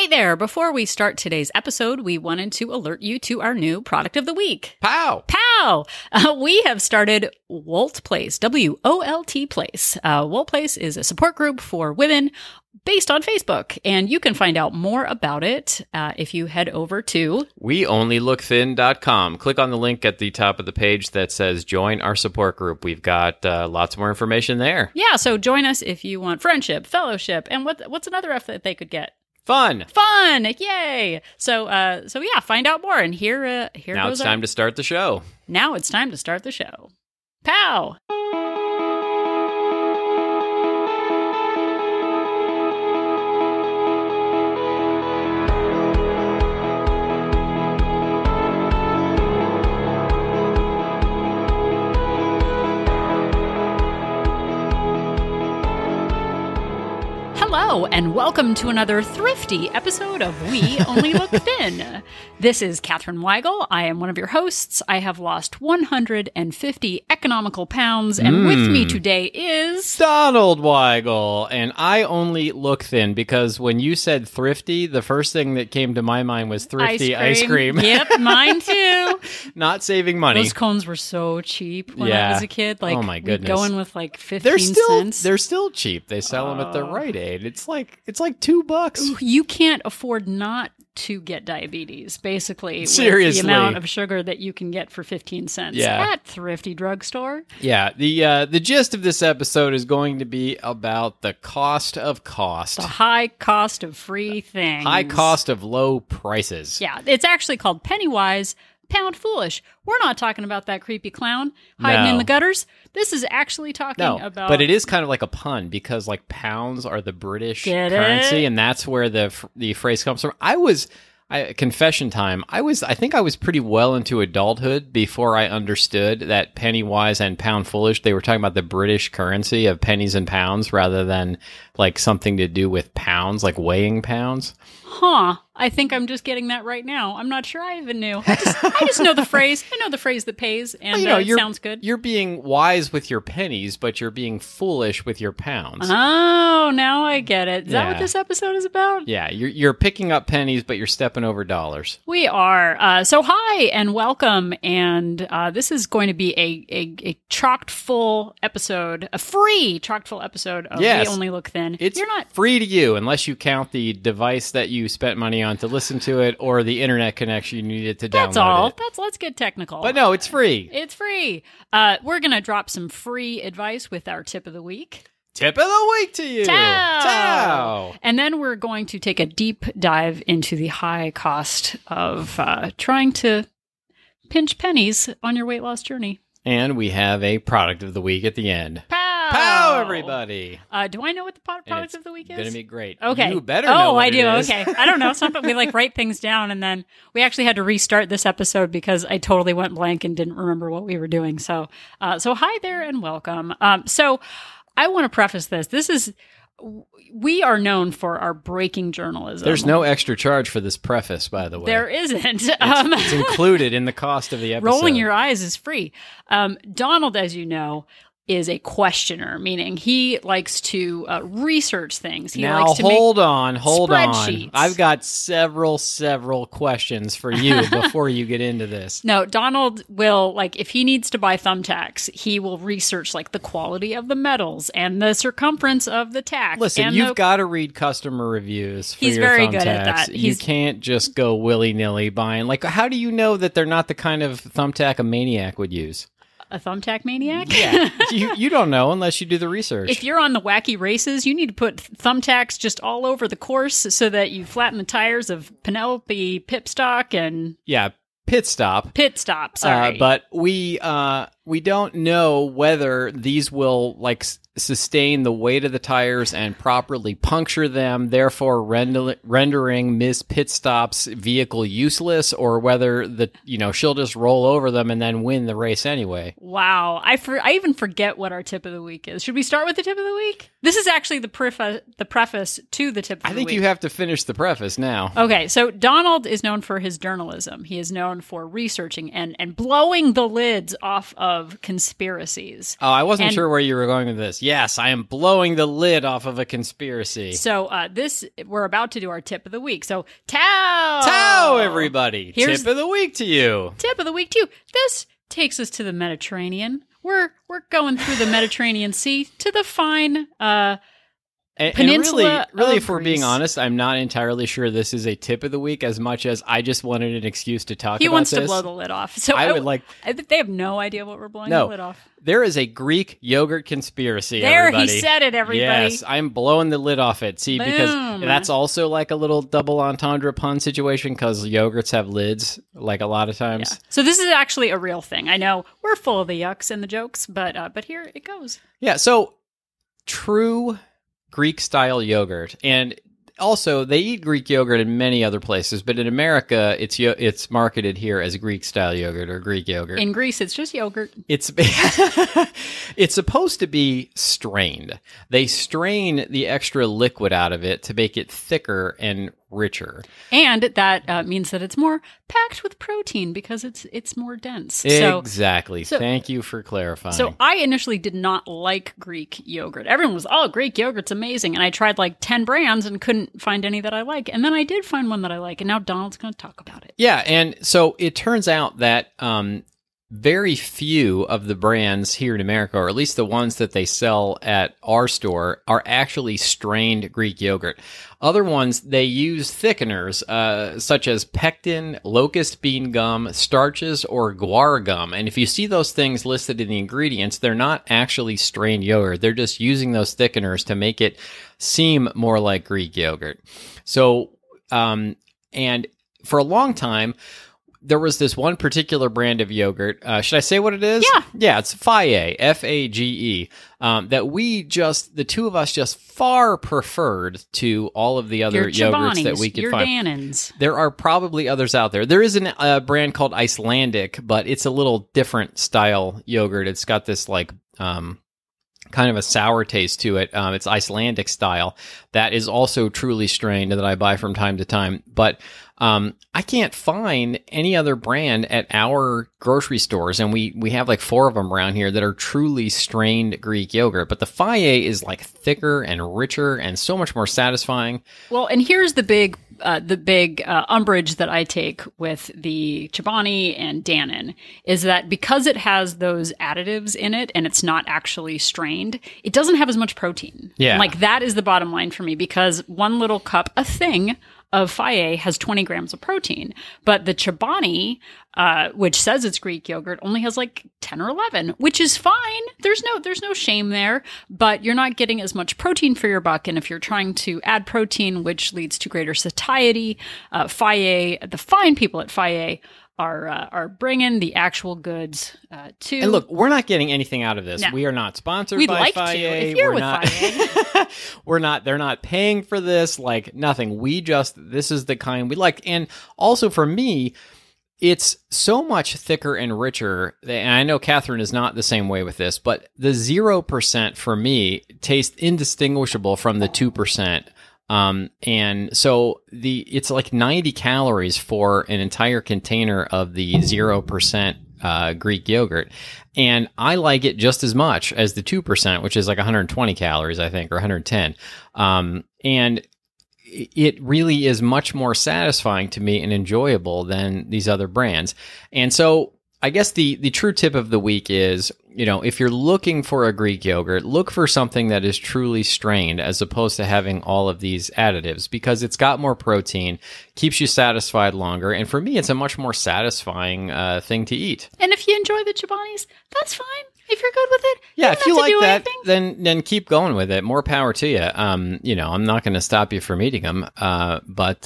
Hi there! Before we start today's episode, we wanted to alert you to our new product of the week. Pow! Pow! We have started WOLT Place, WOLT Place. WOLT Place is a support group for women based on Facebook, and you can find out more about it if you head over to weonlylookthin.com. Click on the link at the top of the page that says join our support group. We've got lots more information there. Yeah, so join us if you want friendship, fellowship, and what's another F that they could get? Fun! Yay! So yeah, find out more. And here now it's time to start the show. Now it's time to start the show. Pow! Hello, and welcome to another thrifty episode of We Only Look Thin. This is Katherine Weigel. I am one of your hosts. I have lost 150 economical pounds, and with me today is... Donald Weigel. And I only look thin because when you said thrifty, the first thing that came to my mind was Thrifty Ice Cream. Yep, mine too. Not saving money. Those cones were so cheap when I was a kid. Like, oh my goodness. We'd go in with like 15 cents. They're still cheap. They sell them at the Rite Aid. It's like $2. You can't afford not to get diabetes, basically. Seriously. With the amount of sugar that you can get for 15 cents at Thrifty Drugstore. Yeah, the gist of this episode is going to be about the cost of cost. The high cost of free things. High cost of low prices. Yeah, it's actually called penny wise, pound foolish. We're not talking about that creepy clown hiding in the gutters. This is actually talking about... But it is kind of like a pun because like pounds are the British currency, and that's where the phrase comes from. Confession time. I think I was pretty well into adulthood before I understood that penny wise and pound foolish, they were talking about the British currency of pennies and pounds rather than like something to do with pounds, like weighing pounds. Huh. I think I'm just getting that right now. I'm not sure I even knew. I just know the phrase. I know the phrase that pays, and it sounds good. You're being wise with your pennies, but you're being foolish with your pounds. Oh, now I get it. Is that what this episode is about? Yeah, you're picking up pennies, but you're stepping over dollars. We are. So hi, and welcome. And this is going to be a chocked full episode, a free chocked full episode of We Only Look Thin. It's free to you, unless you count the device that you spent money on to listen to it, or the internet connection you needed to download That's all. it. Let's get technical. But no, it's free. It's free. We're going to drop some free advice with our tip of the week. Tip of the week to you. Ciao. And then we're going to take a deep dive into the high cost of trying to pinch pennies on your weight loss journey. And we have a product of the week at the end. Pow, everybody. Do I know what the product of the week is? It's going to be great. Okay. You better know what I do. it is. Okay. I don't know. Sometimes we write things down, and then we actually had to restart this episode because I totally went blank and didn't remember what we were doing. So hi there and welcome. So I want to preface this. We are known for our breaking journalism. There's no extra charge for this preface, by the way. There isn't. It's included in the cost of the episode. Rolling your eyes is free. Donald, as you know, is a questioner, meaning he likes to research things. He likes to hold make on. spreadsheets. I've got several questions for you before you get into this. No, Donald will, if he needs to buy thumbtacks, he will research, the quality of the metals and the circumference of the tack. Listen, you've got to read customer reviews for He's your very thumbtacks. good at that. You can't just go willy-nilly buying. How do you know that they're not the kind of thumbtack a maniac would use? A thumbtack maniac? Yeah. you don't know unless you do the research. If you're on the wacky races, you need to put thumbtacks just all over the course so that you flatten the tires of Penelope Pipstock and... Yeah, Pit stop, sorry. But we don't know whether these will sustain the weight of the tires and properly puncture them, therefore rendering Ms. Pit Stop's vehicle useless, or whether she'll just roll over them and then win the race anyway. Wow, I even forget what our tip of the week is. Should we start with the tip of the week? This is actually the preface to the tip of the week. I think you have to finish the preface now. Okay, so Donald is known for his journalism. He is known for researching and blowing the lids off of of conspiracies. Oh, I wasn't sure where you were going with this. Yes, I am blowing the lid off of a conspiracy. So we're about to do our tip of the week. So Tao! Tao, everybody! Tip of the week to you. Tip of the week to you. This takes us to the Mediterranean. We're going through the Mediterranean Sea to the fine peninsula. And really, of if we're Greece. being honest, I'm not entirely sure this is a tip of the week as much as I just wanted an excuse to talk about this. He wants to blow the lid off. So I would like. They have no idea what we're blowing the lid off. There is a Greek yogurt conspiracy. There, everybody. he said it, everybody. Yes, I'm blowing the lid off it. See, because that's also like a little double entendre pun situation because yogurts have lids, like a lot of times. Yeah. So this is actually a real thing. I know we're full of the yucks and the jokes, but here it goes. Yeah. So true Greek style yogurt, and also they eat Greek yogurt in many other places, but in America it's marketed here as Greek style yogurt or Greek yogurt. In Greece it's just yogurt. It's it's supposed to be strained. They strain the extra liquid out of it to make it thicker and richer. And that means that it's more packed with protein because it's more dense. Exactly. So, thank you for clarifying. So I initially did not like Greek yogurt. Everyone was, Greek yogurt's amazing. And I tried like 10 brands and couldn't find any that I like. And then I did find one that I like. And now Donald's going to talk about it. Yeah. And so it turns out that very few of the brands here in America, or at least the ones that they sell at our store, are actually strained Greek yogurt. Other ones, they use thickeners such as pectin, locust bean gum, starches, or guar gum. And if you see those things listed in the ingredients, they're not actually strained yogurt. They're just using those thickeners to make it seem more like Greek yogurt. So, and for a long time, there was this one particular brand of yogurt. Should I say what it is? Yeah. Yeah, it's Fage, F-A-G-E, that the two of us just far preferred to all of the other yogurts that we could find. Dannons. There are probably others out there. There is a brand called Icelandic, but it's a little different style yogurt. It's got this like kind of a sour taste to it. It's Icelandic style. That is also truly strained that I buy from time to time. But I can't find any other brand at our grocery stores, and we have like 4 of them around here that are truly strained Greek yogurt. But the Fage is like thicker and richer and so much more satisfying. Well, and here's the big umbrage that I take with the Chobani and Dannon is that because it has those additives in it and it's not actually strained, it doesn't have as much protein. Yeah. Like that is the bottom line for me because one little cup, a thing of Fage has 20 grams of protein, but the Chobani, which says it's Greek yogurt, only has like 10 or 11, which is fine. There's no shame there, but you're not getting as much protein for your buck. And if you're trying to add protein, which leads to greater satiety, Fage, the fine people at Fage are bringing the actual goods to. And look, we're not getting anything out of this. No. We are not sponsored We'd by like Fage. to if you're with Fage. They're not paying for this, like nothing. This is the kind we like. And also for me, it's so much thicker and richer. And I know Catherine is not the same way with this, but the 0% for me tastes indistinguishable from the 2%. And so it's like 90 calories for an entire container of the 0% Greek yogurt. And I like it just as much as the 2%, which is like 120 calories, I think, or 110. And it really is much more satisfying to me and enjoyable than these other brands. And so I guess the true tip of the week is, if you're looking for a Greek yogurt, look for something that is truly strained as opposed to having all of these additives because it's got more protein, keeps you satisfied longer, and for me, it's a much more satisfying thing to eat. And if you enjoy the Chobanis, that's fine. If you're good with it, yeah, you if you like that, anything. then keep going with it. More power to you. I'm not going to stop you from eating them, but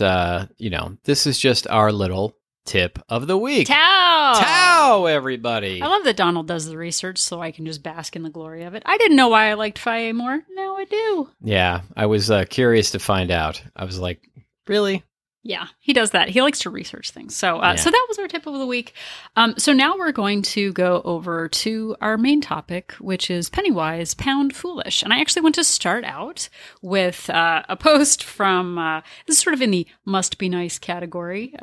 this is just our little tip of the week. Tao, everybody. I love that Donald does the research so I can just bask in the glory of it. I didn't know why I liked Fage more. Now I do. Yeah, I was curious to find out. I was like, really? Yeah, he does that. He likes to research things. So so that was our tip of the week. So now we're going to go over to our main topic, which is penny wise, pound foolish. And I actually want to start out with a post from, this is sort of in the must be nice category,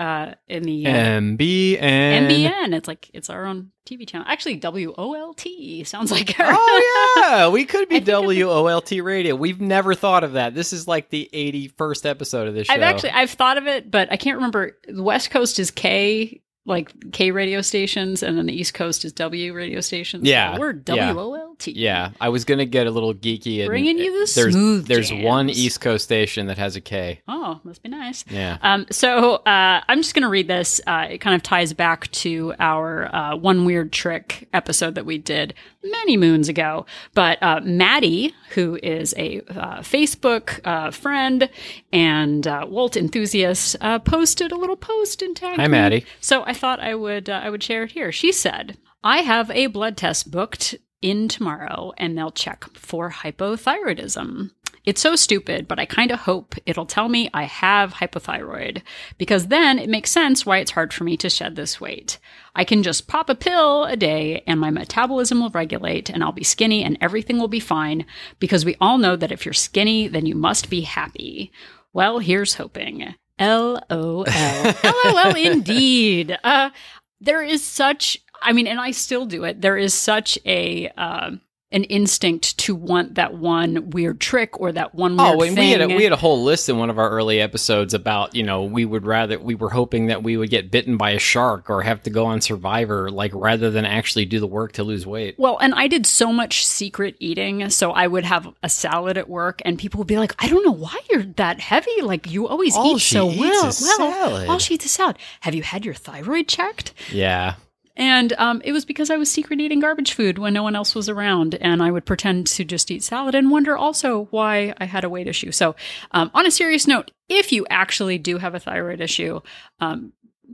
in the MBN. MBN. It's our own TV channel. Actually, WOLT sounds like her. Oh, yeah. We could be WOLT radio. We've never thought of that. This is like the 81st episode of this show. I've thought of it, but I can't remember. The West Coast is K, like K radio stations, and then the East Coast is W radio stations. Yeah. So we're WOLT. Yeah. I was going to get a little geeky. And bringing you the smooth There's jams. one East Coast station that has a K. Oh, must be nice. Yeah. So I'm just going to read this. It kind of ties back to our One Weird Trick episode that we did many moons ago. But Maddie, who is a Facebook friend and WOLT enthusiast, posted a little post and tagged me. Hi, Maddie. So I thought I would share it here. She said, "I have a blood test booked in tomorrow, and they'll check for hypothyroidism. It's so stupid, but I kind of hope it'll tell me I have hypothyroid, because then it makes sense why it's hard for me to shed this weight. I can just pop a pill a day and my metabolism will regulate and I'll be skinny and everything will be fine, because we all know that if you're skinny, then you must be happy. Well, here's hoping. LOL. LOL indeed. There is such, I mean, and I still do it. There is such an instinct to want that one weird trick or that one weird thing. We had a whole list in one of our early episodes about, we were hoping that we would get bitten by a shark or have to go on Survivor, like, rather than actually do the work to lose weight. Well, and I did so much secret eating. So I would have a salad at work and people would be like, I don't know why you're that heavy. Like, you always eat so well. Salad. All she eats is salad. Have you had your thyroid checked? Yeah. And it was because I was secret eating garbage food when no one else was around. And I would pretend to just eat salad and wonder also why I had a weight issue. So on a serious note, if you actually do have a thyroid issue,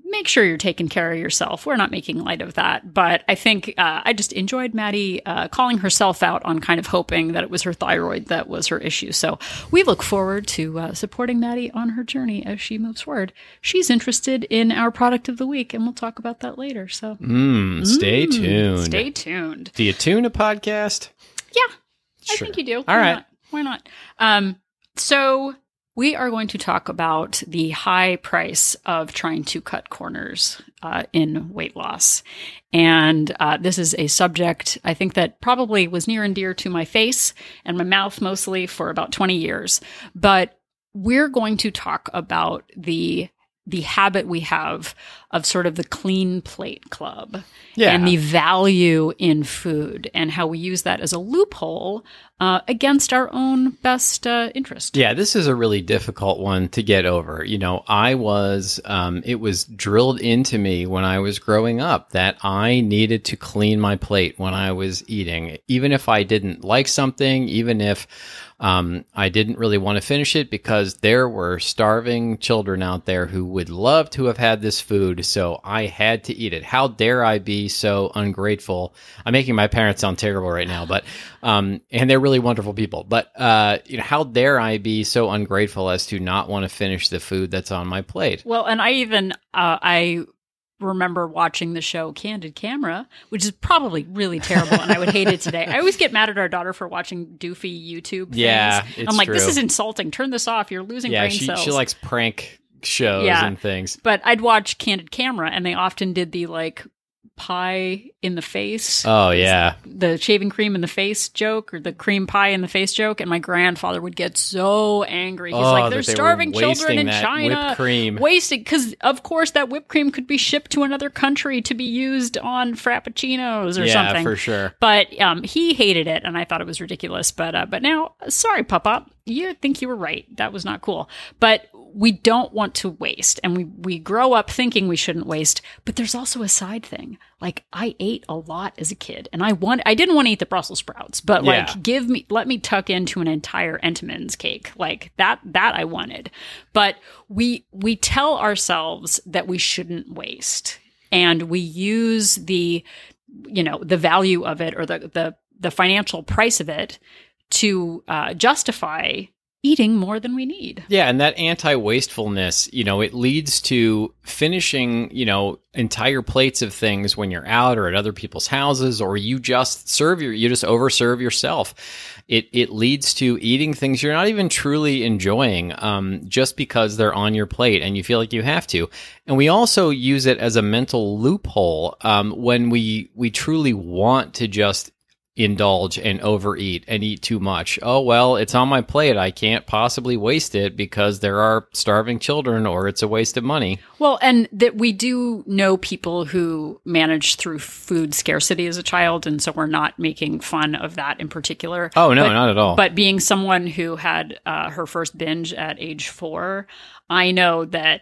make sure you're taking care of yourself. We're not making light of that. But I think I just enjoyed Maddie calling herself out on kind of hoping that it was her thyroid that was her issue. So we look forward to supporting Maddie on her journey as she moves forward. She's interested in our product of the week, and we'll talk about that later. So stay tuned. Stay tuned. Do you tune a podcast? Yeah, sure. I think you do. All right. Why not? So we are going to talk about the high price of trying to cut corners in weight loss. And this is a subject I think that probably was near and dear to my face and my mouth mostly for about 20 years. But we're going to talk about the habit we have of sort of the clean plate club and the value in food and how we use that as a loophole against our own best interest. Yeah, this is a really difficult one to get over. It was drilled into me when I was growing up that I needed to clean my plate when I was eating, even if I didn't like something, even if I didn't really want to finish it, because there were starving children out there who would love to have had this food, so I had to eat it. How dare I be so ungrateful? I'm making my parents sound terrible right now, but and they're really wonderful people. But how dare I be so ungrateful as to not want to finish the food that's on my plate? Well, and I remember watching the show Candid Camera, which is probably really terrible, and I would hate it today. I always get mad at our daughter for watching doofy YouTube things. Yeah, I'm like, true. This is insulting. Turn this off. You're losing brain cells. She likes prank shows and things. But I'd watch Candid Camera, and they often did the pie in the face. Oh, yeah. The shaving cream in the face joke, or the cream pie in the face joke. And my grandfather would get so angry. He's like, there's starving children in China. Whipped cream. Wasting, because of course that whipped cream could be shipped to another country to be used on frappuccinos or something. Yeah, for sure. But he hated it, and I thought it was ridiculous. But now, sorry, Papa, you think you were right. That was not cool. But we don't want to waste, and we grow up thinking we shouldn't waste. But there's also a side thing. Like, I ate a lot as a kid, and I didn't want to eat the Brussels sprouts, but let me tuck into an entire Entenmann's cake, like that I wanted. But we tell ourselves that we shouldn't waste, and we use the value of it, or the financial price of it to justify eating more than we need. Yeah, and that anti-wastefulness, it leads to finishing, entire plates of things when you're out or at other people's houses, or you just overserve yourself. It leads to eating things you're not even truly enjoying, just because they're on your plate and you feel like you have to. And we also use it as a mental loophole, when we truly want to just indulge and overeat and eat too much. Oh, well, it's on my plate. I can't possibly waste it because there are starving children, or it's a waste of money. Well, and that we do know people who managed through food scarcity as a child, and so we're not making fun of that in particular. Oh, no, not at all. But being someone who had her first binge at age 4, I know that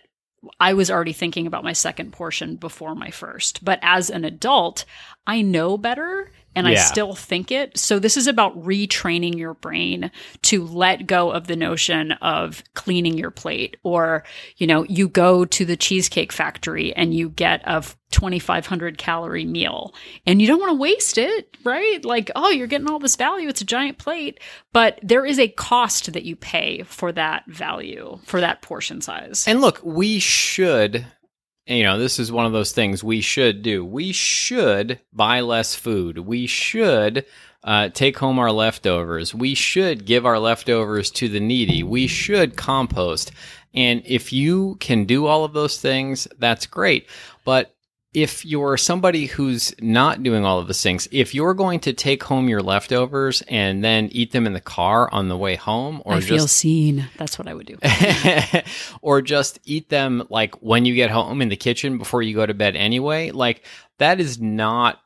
I was already thinking about my second portion before my first. But as an adult, I know better. And I still think it. So this is about retraining your brain to let go of the notion of cleaning your plate. Or, you go to the Cheesecake Factory and you get a 2,500 calorie meal and you don't want to waste it, right? Like, oh, you're getting all this value. It's a giant plate. But there is a cost that you pay for that value, for that portion size. And look, we should... this is one of those things we should do. We should buy less food. We should take home our leftovers. We should give our leftovers to the needy. We should compost. And if you can do all of those things, that's great. But if you're somebody who's not doing all of those things, if you're going to take home your leftovers and then eat them in the car on the way home, or I feel seen. That's what I would do. Or just eat them like when you get home in the kitchen before you go to bed anyway, like that is not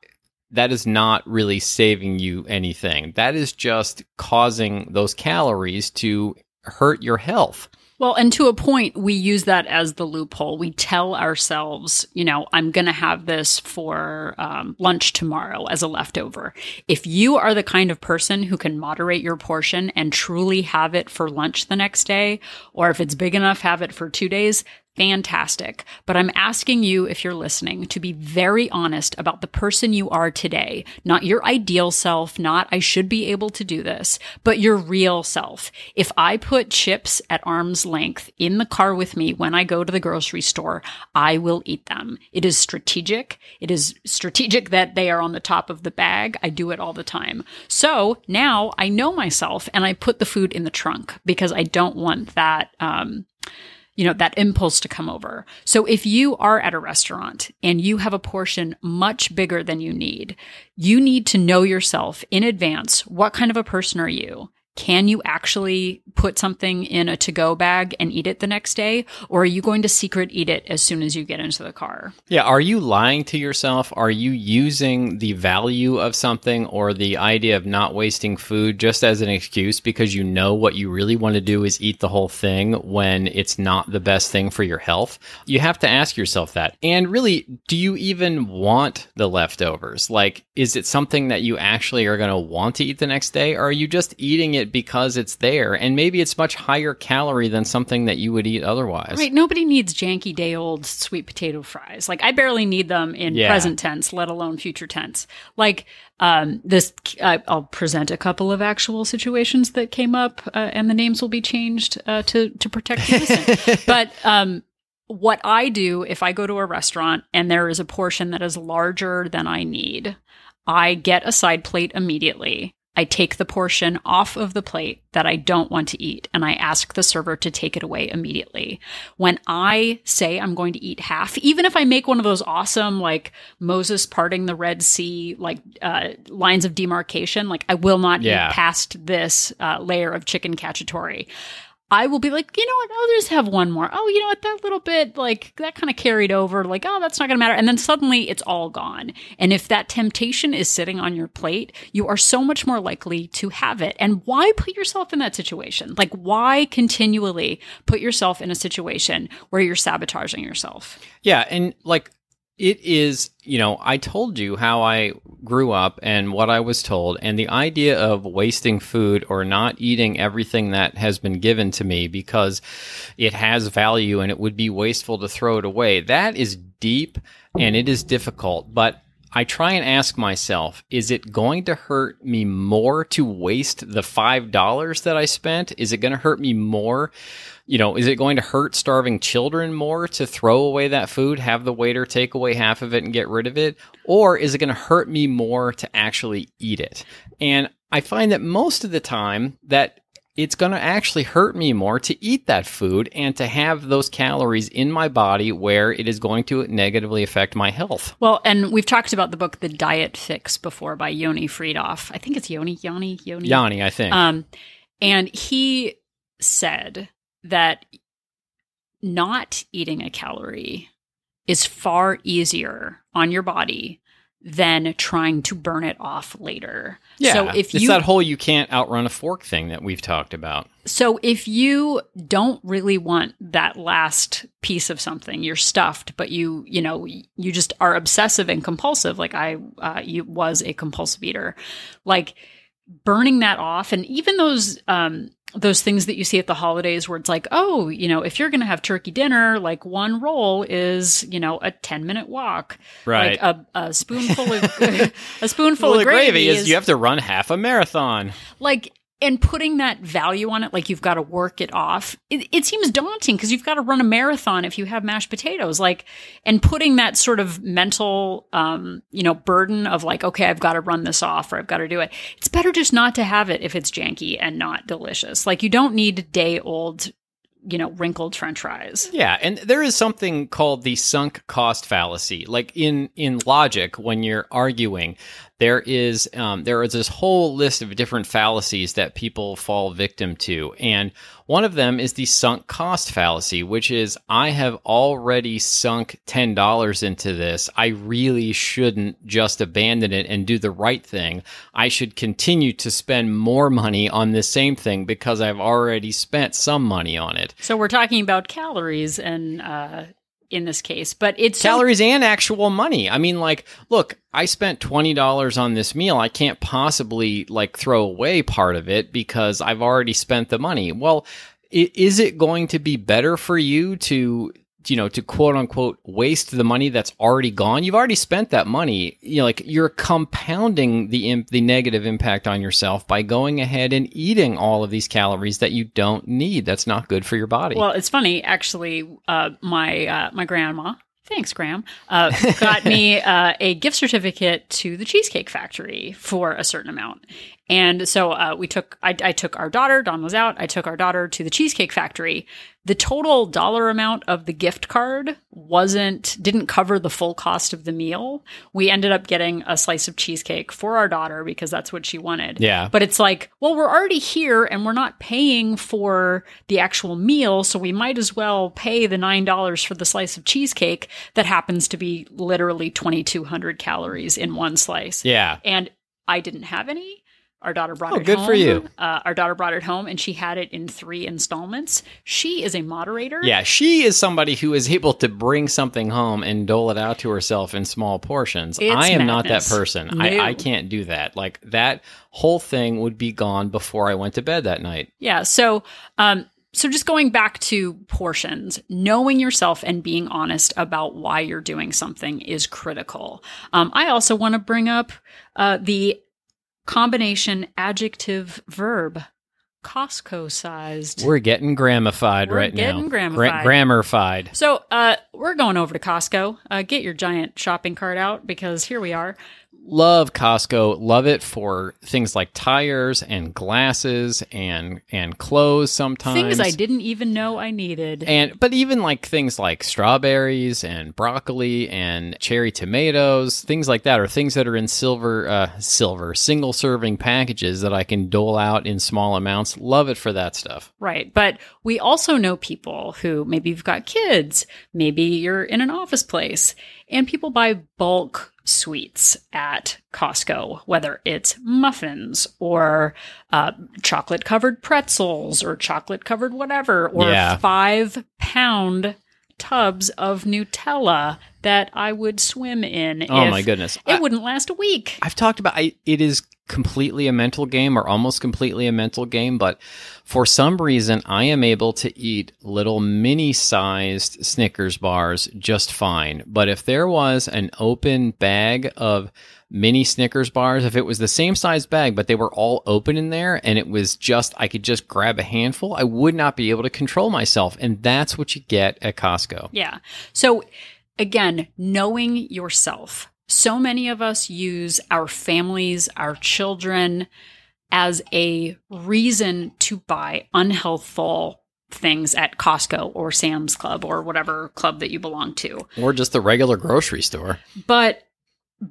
really saving you anything. That is just causing those calories to hurt your health. Well, and to a point, we use that as the loophole. We tell ourselves, I'm going to have this for lunch tomorrow as a leftover. If you are the kind of person who can moderate your portion and truly have it for lunch the next day, or if it's big enough, have it for 2 days, fantastic. But I'm asking you, if you're listening, to be very honest about the person you are today. Not your ideal self, not I should be able to do this, but your real self. If I put chips at arm's length in the car with me when I go to the grocery store, I will eat them. It is strategic. It is strategic that they are on the top of the bag. I do it all the time. So now I know myself and I put the food in the trunk because I don't want that, that impulse to come over. So if you are at a restaurant and you have a portion much bigger than you need to know yourself in advance. What kind of a person are you? Can you actually put something in a to-go bag and eat it the next day? Or are you going to secret eat it as soon as you get into the car? Yeah. Are you lying to yourself? Are you using the value of something or the idea of not wasting food just as an excuse because you know what you really want to do is eat the whole thing when it's not the best thing for your health? You have to ask yourself that. And really, do you even want the leftovers? Like, is it something that you actually are going to want to eat the next day? Or are you just eating it because it's there, and maybe it's much higher calorie than something that you would eat otherwise? Right. Nobody needs janky day old sweet potato fries. Like, I barely need them in present tense, let alone future tense. Like, I'll present a couple of actual situations that came up, and the names will be changed to protect the innocent. But what I do if I go to a restaurant and there is a portion that is larger than I need, I get a side plate immediately. I take the portion off of the plate that I don't want to eat, and I ask the server to take it away immediately. When I say I'm going to eat half, even if I make one of those awesome, like Moses parting the Red Sea, like lines of demarcation, like I will not eat past this layer of chicken cacciatore. I will be like, you know what, I'll just have one more. Oh, you know what, that little bit, like, that kind of carried over. Like, oh, that's not going to matter. And then suddenly it's all gone. And if that temptation is sitting on your plate, you are so much more likely to have it. And why put yourself in that situation? Like, why continually put yourself in a situation where you're sabotaging yourself? Yeah, and like, it is, I told you how I grew up and what I was told, and the idea of wasting food or not eating everything that has been given to me because it has value and it would be wasteful to throw it away, that is deep and it is difficult. But I try and ask myself, is it going to hurt me more to waste the $5 that I spent? Is it going to hurt me more? Is it going to hurt starving children more to throw away that food, have the waiter take away half of it and get rid of it? Or is it going to hurt me more to actually eat it? And I find that most of the time that it's going to actually hurt me more to eat that food and to have those calories in my body where it is going to negatively affect my health. Well, and we've talked about the book The Diet Fix before by Yoni Freedhoff. I think it's Yanni, I think. And he said that not eating a calorie is far easier on your body than trying to burn it off later. Yeah, so it's that whole you can't outrun a fork thing that we've talked about. So if you don't really want that last piece of something, you're stuffed, but you just are obsessive and compulsive, like I was a compulsive eater, like burning that off. And even those things that you see at the holidays where it's like, oh, if you're going to have turkey dinner, like one roll is, a 10-minute walk. Right. Like a spoonful of gravy is you have to run half a marathon. Like, and putting that value on it, like you've got to work it off. It seems daunting because you've got to run a marathon if you have mashed potatoes, and putting that sort of mental, burden of like, okay, I've got to run this off or I've got to do it. It's better just not to have it if it's janky and not delicious. Like you don't need day old, wrinkled French fries. Yeah, and there is something called the sunk cost fallacy. Like in logic, when you're arguing, there is this whole list of different fallacies that people fall victim to. And one of them is the sunk cost fallacy, which is I have already sunk $10 into this. I really shouldn't just abandon it and do the right thing. I should continue to spend more money on this same thing because I've already spent some money on it. So we're talking about calories and in this case, but it's calories and actual money. I mean, like, look, I spent $20 on this meal. I can't possibly throw away part of it because I've already spent the money. Well, is it going to be better for you to quote unquote waste the money that's already gone? You've already spent that money. You're compounding the negative impact on yourself by going ahead and eating all of these calories that you don't need. That's not good for your body. Well, it's funny actually. My grandma, thanks, Graham, got me a gift certificate to the Cheesecake Factory for a certain amount. And so I took our daughter, Dawn was out, I took our daughter to the Cheesecake Factory. The total dollar amount of the gift card didn't cover the full cost of the meal. We ended up getting a slice of cheesecake for our daughter because that's what she wanted. Yeah. But it's like, well, we're already here and we're not paying for the actual meal, so we might as well pay the $9 for the slice of cheesecake that happens to be literally 2,200 calories in one slice. Yeah. And I didn't have any. Our daughter brought it home. Good for you. Our daughter brought it home and she had it in 3 installments. She is a moderator. Yeah, she is somebody who is able to bring something home and dole it out to herself in small portions. I am not that person. No. I can't do that. Like, that whole thing would be gone before I went to bed that night. Yeah, so just going back to portions, knowing yourself and being honest about why you're doing something is critical. I also want to bring up the combination adjective verb, Costco-sized. We're getting gramified right now. We're getting gramified. Grammarified. So we're going over to Costco. Get your giant shopping cart out because here we are. Love Costco. Love it for things like tires and glasses and clothes sometimes. Things I didn't even know I needed. But even like things like strawberries and broccoli and cherry tomatoes, things like that, or things that are in silver single serving packages that I can dole out in small amounts. Love it for that stuff. Right. But we also know people who maybe you've got kids, maybe you're in an office place, and people buy bulk sweets at Costco, whether it's muffins or chocolate-covered pretzels or chocolate-covered whatever, or 5-pound tubs of Nutella that I would swim in. Oh my goodness. It wouldn't last a week. I've talked about it is completely a mental game or almost completely a mental game, but for some reason, I am able to eat little mini-sized Snickers bars just fine. But if there was an open bag of mini Snickers bars, if it was the same size bag, but they were all open in there and it was just, I could just grab a handful, I would not be able to control myself. And that's what you get at Costco. Yeah. So again, knowing yourself. So many of us use our families, our children as a reason to buy unhealthful things at Costco or Sam's Club or whatever club that you belong to. Or just the regular grocery store. But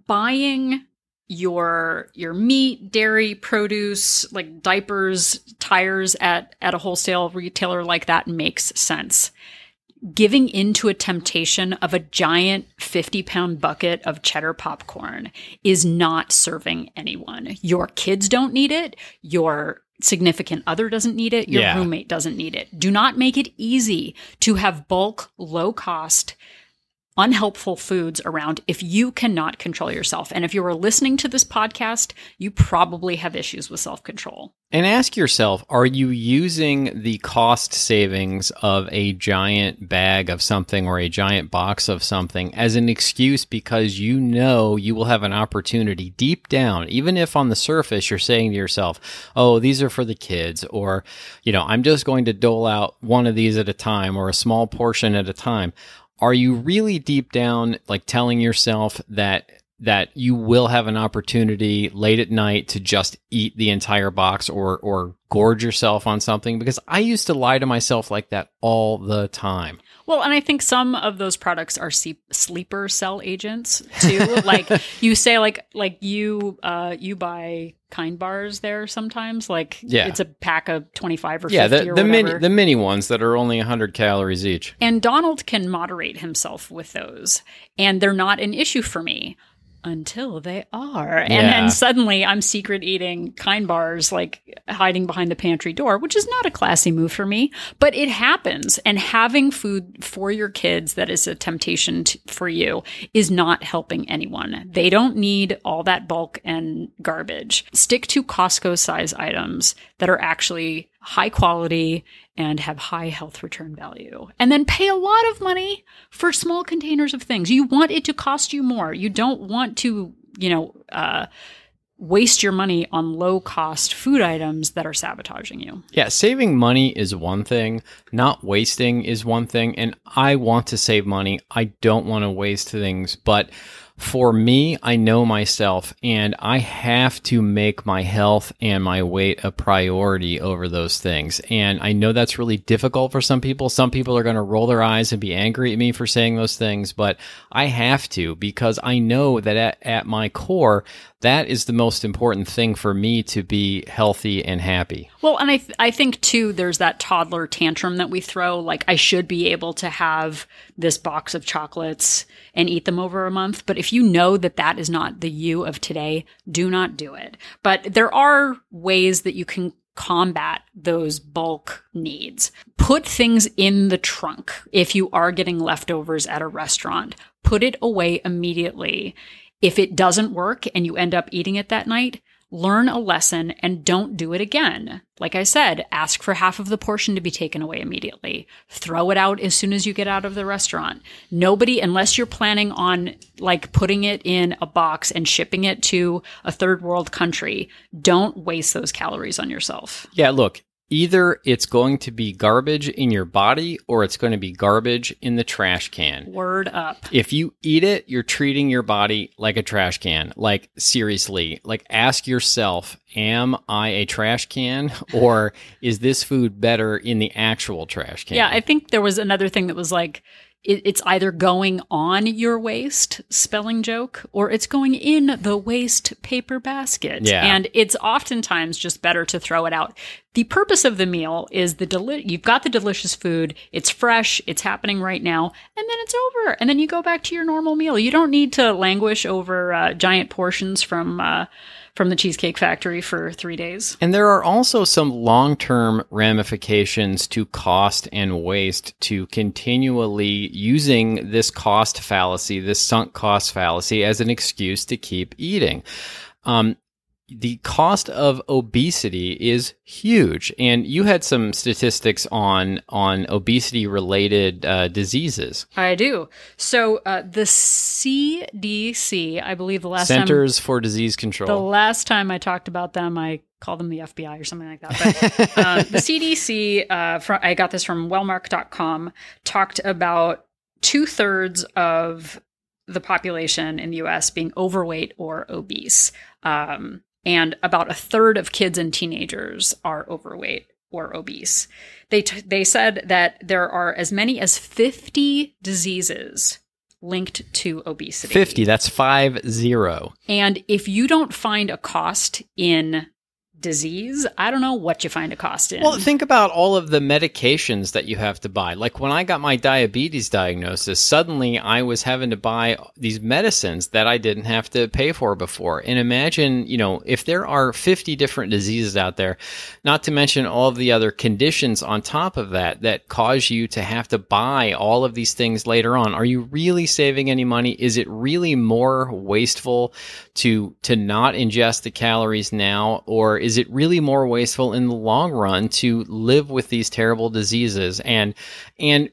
buying your meat, dairy, produce, like diapers, tires at a wholesale retailer like that makes sense. Giving into a temptation of a giant 50-pound bucket of cheddar popcorn is not serving anyone. Your kids don't need it. Your significant other doesn't need it. Your roommate doesn't need it. Do not make it easy to have bulk, low-cost, unhelpful foods around if you cannot control yourself. And if you are listening to this podcast, you probably have issues with self-control. And ask yourself, are you using the cost savings of a giant bag of something or a giant box of something as an excuse because you know you will have an opportunity deep down, even if on the surface you're saying to yourself, oh, these are for the kids, or, I'm just going to dole out one of these at a time or a small portion at a time. Are you really deep down, like telling yourself that you will have an opportunity late at night to just eat the entire box or gorge yourself on something? Because I used to lie to myself like that all the time. Well, and I think some of those products are sleeper cell agents too. Like you say, like you buy Kind bars there sometimes. Like it's a pack of 25 or 50 or whatever. the mini ones that are only 100 calories each. And Donald can moderate himself with those, and they're not an issue for me. Until they are. And then suddenly I'm secret eating Kind bars, like hiding behind the pantry door, which is not a classy move for me, but it happens. And having food for your kids that is a temptation for you is not helping anyone. They don't need all that bulk and garbage. Stick to Costco size items that are actually high quality and have high health return value. And then pay a lot of money for small containers of things. You want it to cost you more. You don't want to, waste your money on low cost food items that are sabotaging you. Yeah, saving money is one thing. Not wasting is one thing. And I want to save money. I don't want to waste things, but for me, I know myself, and I have to make my health and my weight a priority over those things. And I know that's really difficult for some people. Some people are going to roll their eyes and be angry at me for saying those things, but I have to, because I know that at my core, that is the most important thing for me to be healthy and happy. Well, and I think, too, there's that toddler tantrum that we throw. Like, I should be able to have this box of chocolates and eat them over a month. But if you know that that is not the you of today, do not do it. But there are ways that you can combat those bulk needs. Put things in the trunk if you are getting leftovers at a restaurant. Put it away immediately. If it doesn't work and you end up eating it that night, learn a lesson and don't do it again. Like I said, ask for half of the portion to be taken away immediately. Throw it out as soon as you get out of the restaurant. Nobody, unless you're planning on like putting it in a box and shipping it to a third world country, don't waste those calories on yourself. Yeah, look. Either it's going to be garbage in your body or it's going to be garbage in the trash can. Word up. If you eat it, you're treating your body like a trash can. Like, seriously, like ask yourself, am I a trash can, or is this food better in the actual trash can? Yeah, I think there was another thing that was like, it's either going on your waste, spelling joke, or it's going in the waste paper basket. Yeah. And it's oftentimes just better to throw it out. The purpose of the meal is you've got the delicious food, it's fresh, it's happening right now, and then it's over. And then you go back to your normal meal. You don't need to languish over giant portions from the Cheesecake Factory for 3 days. And there are also some long-term ramifications to cost and waste to continually using this cost fallacy, this sunk cost fallacy, as an excuse to keep eating. the cost of obesity is huge. And you had some statistics on obesity related diseases. I do. So the CDC, I believe Centers for Disease Control. The last time I talked about them, I called them the FBI or something like that. But the CDC, I got this from wellmark.com, talked about 2/3 of the population in the U.S. being overweight or obese. And about 1/3 of kids and teenagers are overweight or obese. They said that there are as many as 50 diseases linked to obesity. 50, that's 50. And if you don't find a cost in disease, I don't know what you find a cost in. Well, think about all of the medications that you have to buy. Like when I got my diabetes diagnosis, suddenly I was having to buy these medicines that I didn't have to pay for before. And imagine, if there are 50 different diseases out there, not to mention all of the other conditions on top of that cause you to have to buy all of these things later on. Are you really saving any money? Is it really more wasteful to not ingest the calories now, or is it really more wasteful in the long run to live with these terrible diseases and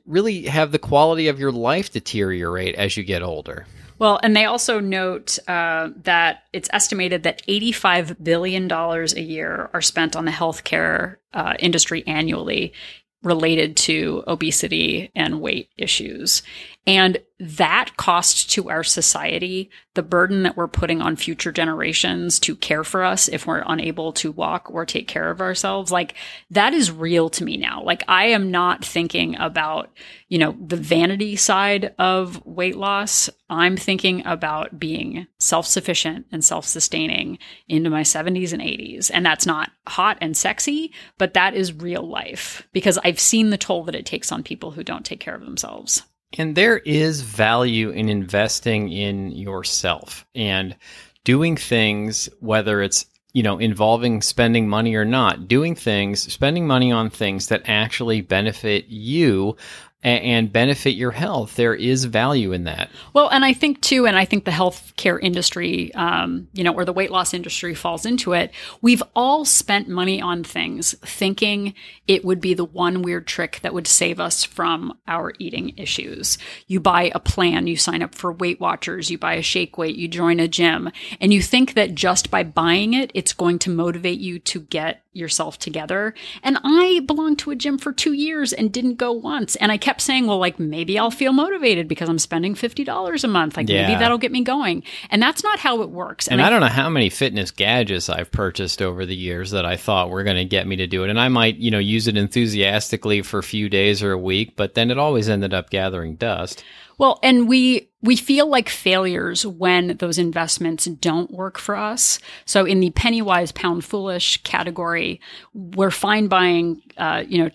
really have the quality of your life deteriorate as you get older? Well, and they also note that it's estimated that $85 billion a year are spent on the healthcare industry annually related to obesity and weight issues. And that cost to our society, the burden that we're putting on future generations to care for us if we're unable to walk or take care of ourselves, like that is real to me now. Like I am not thinking about, the vanity side of weight loss. I'm thinking about being self-sufficient and self-sustaining into my 70s and 80s. And that's not hot and sexy, but that is real life because I've seen the toll that it takes on people who don't take care of themselves. And there is value in investing in yourself and doing things, whether it's, involving spending money or not, spending money on things that actually benefit you and benefit your health. There is value in that. Well, and I think too, and I think the healthcare industry, or the weight loss industry falls into it. We've all spent money on things thinking it would be the one weird trick that would save us from our eating issues. You buy a plan, you sign up for Weight Watchers, you buy a shake weight, you join a gym, and you think that just by buying it, it's going to motivate you to get yourself together. And I belonged to a gym for 2 years and didn't go once. And I kept saying, well, like maybe I'll feel motivated because I'm spending $50 a month. Maybe that'll get me going. And that's not how it works. And I don't know how many fitness gadgets I've purchased over the years that I thought were going to get me to do it. And I might, use it enthusiastically for a few days or a week, but then it always ended up gathering dust. Well, and we feel like failures when those investments don't work for us. So in the penny wise, pound foolish category, we're fine buying,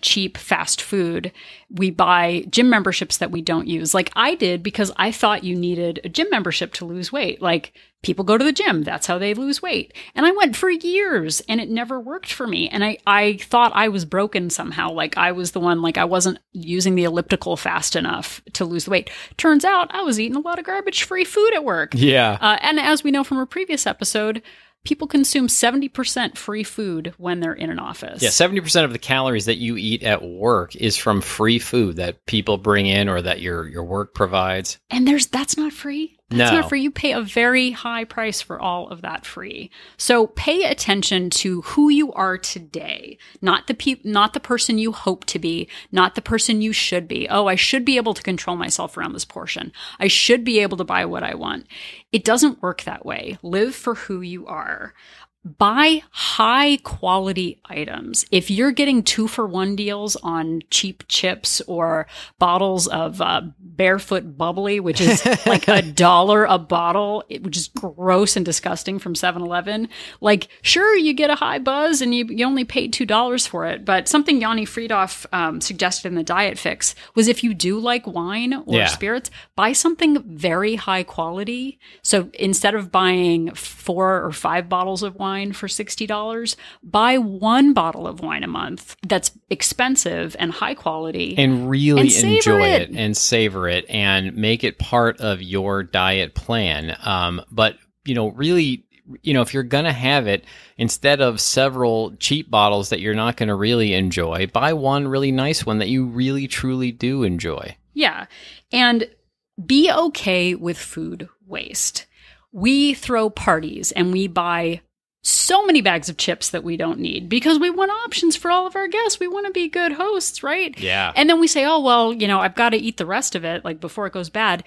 cheap fast food. We buy gym memberships that we don't use. Like I did because I thought you needed a gym membership to lose weight. Like people go to the gym. That's how they lose weight. And I went for years and it never worked for me. And I thought I was broken somehow. Like I was the one, like I wasn't using the elliptical fast enough to lose the weight. Turns out I was eating a lot of garbage-free food at work. Yeah. And as we know from a previous episode, people consume 70% free food when they're in an office. Yeah, 70% of the calories that you eat at work is from free food that people bring in or that your work provides. And that's not free. That's not free. You pay a very high price for all of that free. So pay attention to who you are today, not the person you hope to be, not the person you should be. Oh, I should be able to control myself around this portion. I should be able to buy what I want. It doesn't work that way. Live for who you are. Buy high quality items. If you're getting 2-for-1 deals on cheap chips or bottles of Barefoot Bubbly, which is like $1 a bottle, which is gross and disgusting from 7-Eleven, like sure, you get a high buzz and you only paid $2 for it. But something Yanni Friedhoff suggested in the Diet Fix was if you do like wine or spirits, buy something very high quality. So instead of buying 4 or 5 bottles of wine for $60, buy 1 bottle of wine a month that's expensive and high quality and really enjoy it and savor it and make it part of your diet plan. But really if you're going to have it, instead of several cheap bottles that you're not going to really enjoy, buy one really nice one that you really, truly do enjoy. Yeah. And be okay with food waste. We throw parties and we buy so many bags of chips that we don't need because we want options for all of our guests. We want to be good hosts, right? Yeah. And then we say, oh, well, I've got to eat the rest of it, like before it goes bad.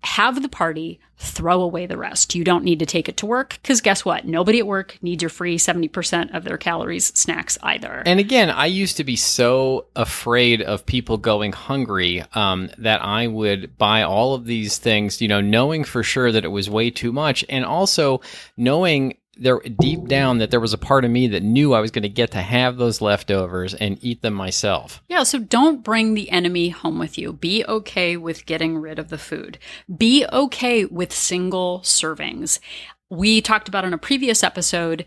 Have the party, throw away the rest. You don't need to take it to work because guess what? Nobody at work needs your free 70% of their calories snacks either. And again, I used to be so afraid of people going hungry that I would buy all of these things, knowing for sure that it was way too much, and also knowing there deep down that there was a part of me that knew I was going to get to have those leftovers and eat them myself. Yeah, so don't bring the enemy home with you. Be okay with getting rid of the food. Be okay with single servings. We talked about in a previous episode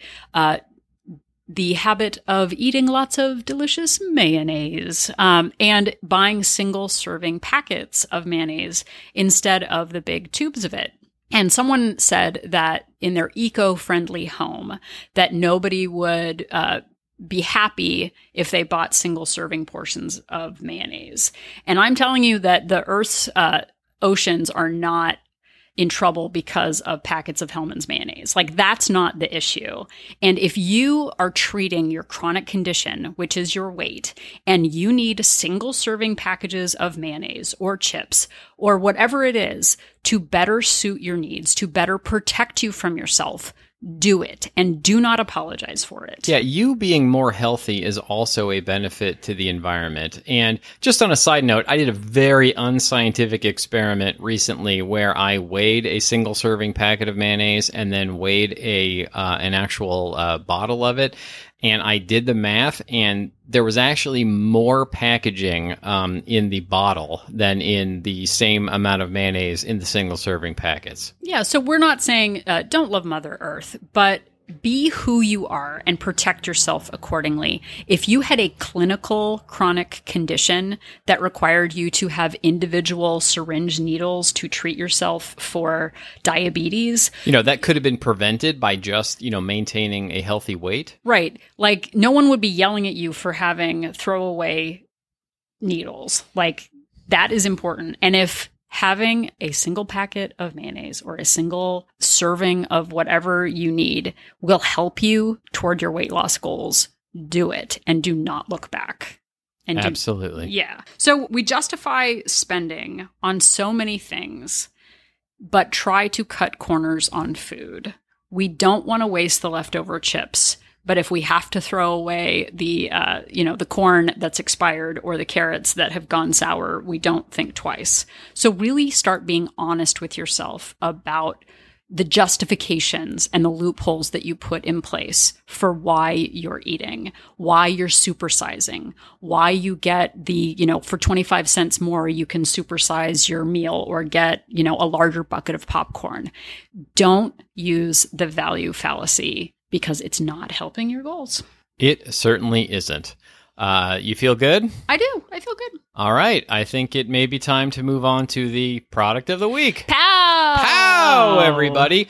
the habit of eating lots of delicious mayonnaise and buying single serving packets of mayonnaise instead of the big tubes of it. And someone said that in their eco-friendly home, that nobody would be happy if they bought single-serving portions of mayonnaise. And I'm telling you that the Earth's oceans are not in trouble because of packets of Hellmann's mayonnaise. Like, that's not the issue. And if you are treating your chronic condition, which is your weight, and you need single-serving packages of mayonnaise or chips or whatever it is to better suit your needs, to better protect you from yourself, do it and do not apologize for it. Yeah, you being more healthy is also a benefit to the environment. And just on a side note, I did a very unscientific experiment recently where I weighed a single serving packet of mayonnaise and then weighed an actual bottle of it. And I did the math, and there was actually more packaging in the bottle than in the same amount of mayonnaise in the single-serving packets. Yeah, so we're not saying don't love Mother Earth, but be who you are and protect yourself accordingly. If you had a clinical chronic condition that required you to have individual syringe needles to treat yourself for diabetes, that could have been prevented by just, maintaining a healthy weight. Right. Like, no one would be yelling at you for having throwaway needles. Like, that is important. And if having a single packet of mayonnaise or a single serving of whatever you need will help you toward your weight loss goals, do it and do not look back. And absolutely. Yeah. So we justify spending on so many things, but try to cut corners on food. We don't want to waste the leftover chips. But if we have to throw away the corn that's expired or the carrots that have gone sour, we don't think twice. So really start being honest with yourself about the justifications and the loopholes that you put in place for why you're eating, why you're supersizing, why you get for 25 cents more, you can supersize your meal or get, a larger bucket of popcorn. Don't use the value fallacy, because it's not helping your goals. It certainly isn't. You feel good? I do. I feel good. All right. I think it may be time to move on to the product of the week. Pow! Pow, everybody.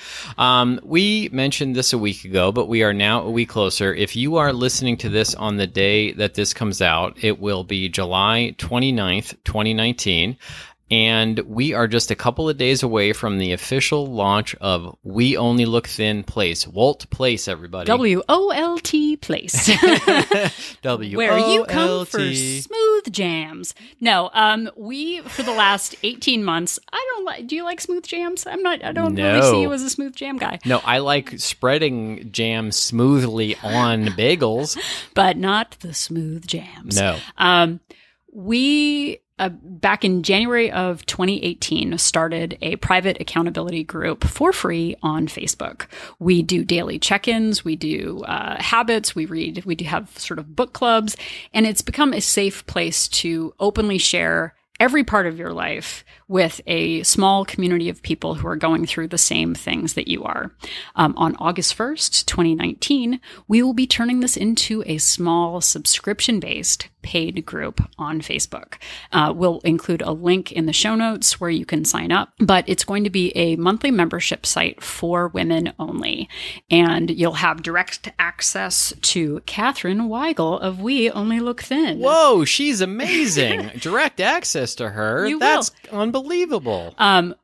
We mentioned this a week ago, but we are now a week closer. If you are listening to this on the day that this comes out, it will be July 29th, 2019. And we are just a couple of days away from the official launch of We Only Look Thin Place. WOLT Place, everybody. WOLT Place. WOLT. Where you come for smooth jams. No, we, for the last 18 months, do you like smooth jams? I don't really see you as a smooth jam guy. No, I like spreading jam smoothly on bagels. But not the smooth jams. No. We... back in January of 2018, started a private accountability group for free on Facebook. We do daily check-ins, we do habits, we read, we do have sort of book clubs, and it's become a safe place to openly share every part of your life with a small community of people who are going through the same things that you are. On August 1st, 2019, we will be turning this into a small subscription-based paid group on Facebook. We'll include a link in the show notes where you can sign up, but it's going to be a monthly membership site for women only. And you'll have direct access to Catherine Weigel of We Only Look Thin. Whoa, she's amazing. Direct access to her. That's unbelievable.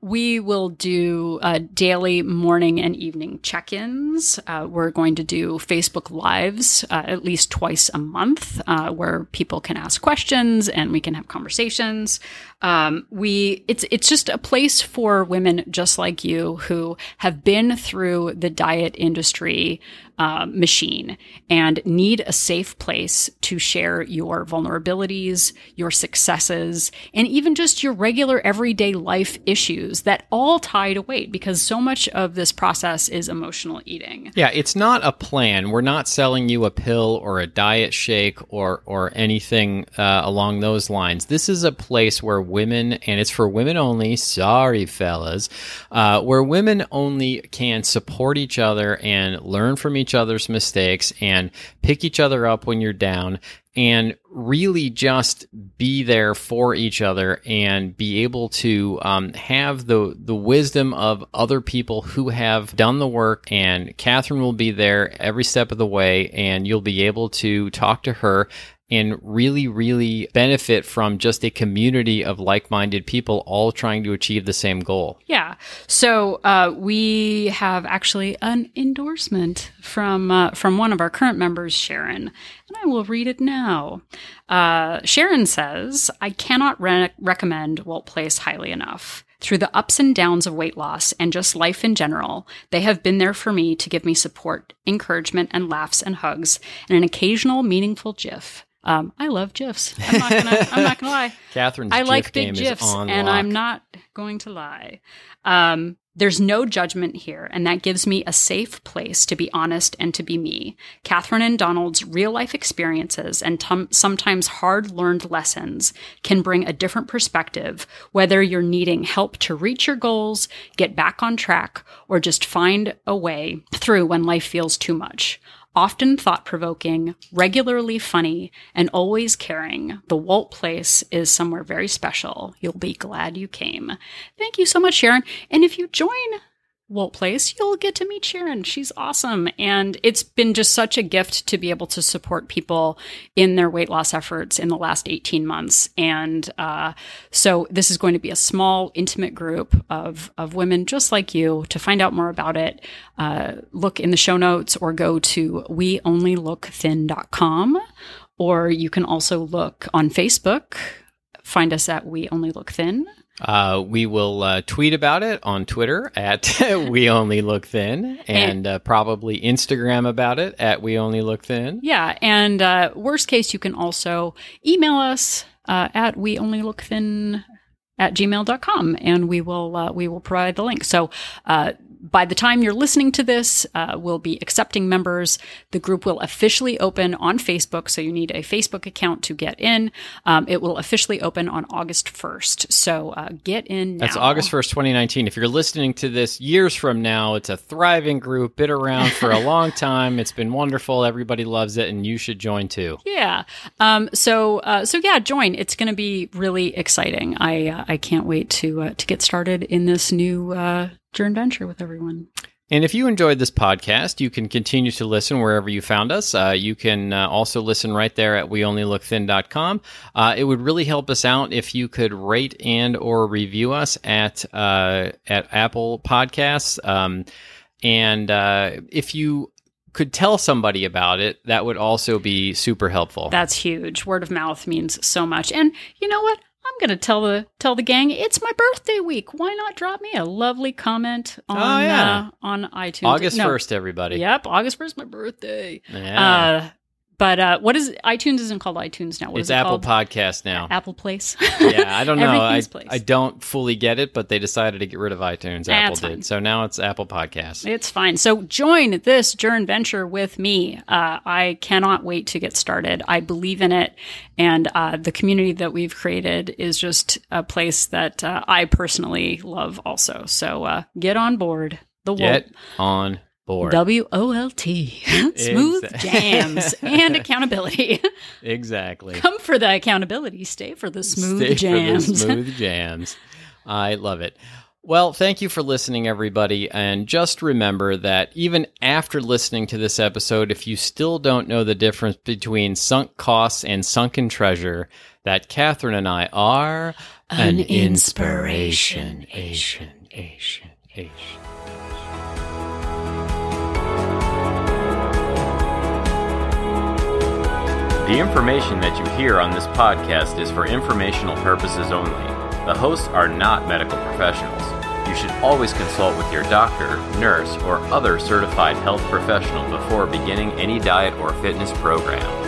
We will do daily morning and evening check-ins. We're going to do Facebook Lives at least twice a month where people can ask questions and we can have conversations. It's just a place for women just like you who have been through the diet industry machine and need a safe place to share your vulnerabilities, your successes, and even just your regular everyday life issues that all tie to weight, because so much of this process is emotional eating. Yeah, it's not a plan. We're not selling you a pill or a diet shake or anything along those lines. This is a place where women, and it's for women only, sorry fellas, where women only can support each other and learn from each other's mistakes and pick each other up when you're down and really just be there for each other and be able to have the wisdom of other people who have done the work. And Catherine will be there every step of the way, and you'll be able to talk to her and really, really benefit from just a community of like-minded people all trying to achieve the same goal. Yeah. So we have actually an endorsement from one of our current members, Sharon, and I will read it now. Sharon says, I cannot recommend WOLT Place highly enough. Through the ups and downs of weight loss and just life in general, they have been there for me to give me support, encouragement, and laughs and hugs, and an occasional meaningful GIF. I love GIFs. I'm not gonna lie. Catherine's I GIF like game big GIFs, is on and lock. I'm not going to lie. There's no judgment here, and that gives me a safe place to be honest and to be me. Catherine and Donald's real-life experiences and sometimes hard-learned lessons can bring a different perspective, whether you're needing help to reach your goals, get back on track, or just find a way through when life feels too much. Often thought-provoking, regularly funny, and always caring, the WOLT Place is somewhere very special. You'll be glad you came. Thank you so much, Sharon. And if you join WOLT Place, you'll get to meet Sharon. She's awesome. And it's been just such a gift to be able to support people in their weight loss efforts in the last 18 months. And so this is going to be a small, intimate group of women just like you. To find out more about it, look in the show notes or go to weonlylookthin.com. Or you can also look on Facebook. Find us at We Only Look Thin. We will tweet about it on Twitter at We Only Look Thin, and probably Instagram about it at We Only Look Thin. Yeah, and worst case, you can also email us at weonlylookthin@gmail.com, and we will provide the link. So by the time you're listening to this, we'll be accepting members. The group will officially open on Facebook, so you need a Facebook account to get in. It will officially open on August 1st, so get in now. That's August 1st, 2019. If you're listening to this years from now, it's a thriving group, been around for a long time. It's been wonderful. Everybody loves it, and you should join too. Yeah. So yeah, join. It's going to be really exciting. I can't wait to get started in this new journey venture with everyone. And if you enjoyed this podcast, you can continue to listen wherever you found us. You can also listen right there at weonlylookthin.com. It would really help us out if you could rate and or review us at Apple Podcasts. And if you could tell somebody about it, that would also be super helpful. That's huge. Word of mouth means so much. And you know what? I'm going to tell the gang, it's my birthday week. Why not drop me a lovely comment on iTunes? August 1st, everybody. Yep, August 1st, my birthday. Yeah. But what is iTunes? Isn't called iTunes now. What it's is it Apple called? Podcast now. Apple Place. Yeah, I don't know. Place. I don't fully get it, but they decided to get rid of iTunes. Apple did. Fine. So now it's Apple Podcasts. It's fine. So join this journey venture with me. I cannot wait to get started. I believe in it. And the community that we've created is just a place that I personally love also. So get on board. Get on board. Or WOLT. Smooth jams and accountability. Exactly. Come for the accountability. Stay for the smooth jams. For the smooth jams. I love it. Well, thank you for listening, everybody. And just remember that even after listening to this episode, if you still don't know the difference between sunk costs and sunken treasure, that Catherine and I are an inspiration. The information that you hear on this podcast is for informational purposes only. The hosts are not medical professionals. You should always consult with your doctor, nurse, or other certified health professional before beginning any diet or fitness program.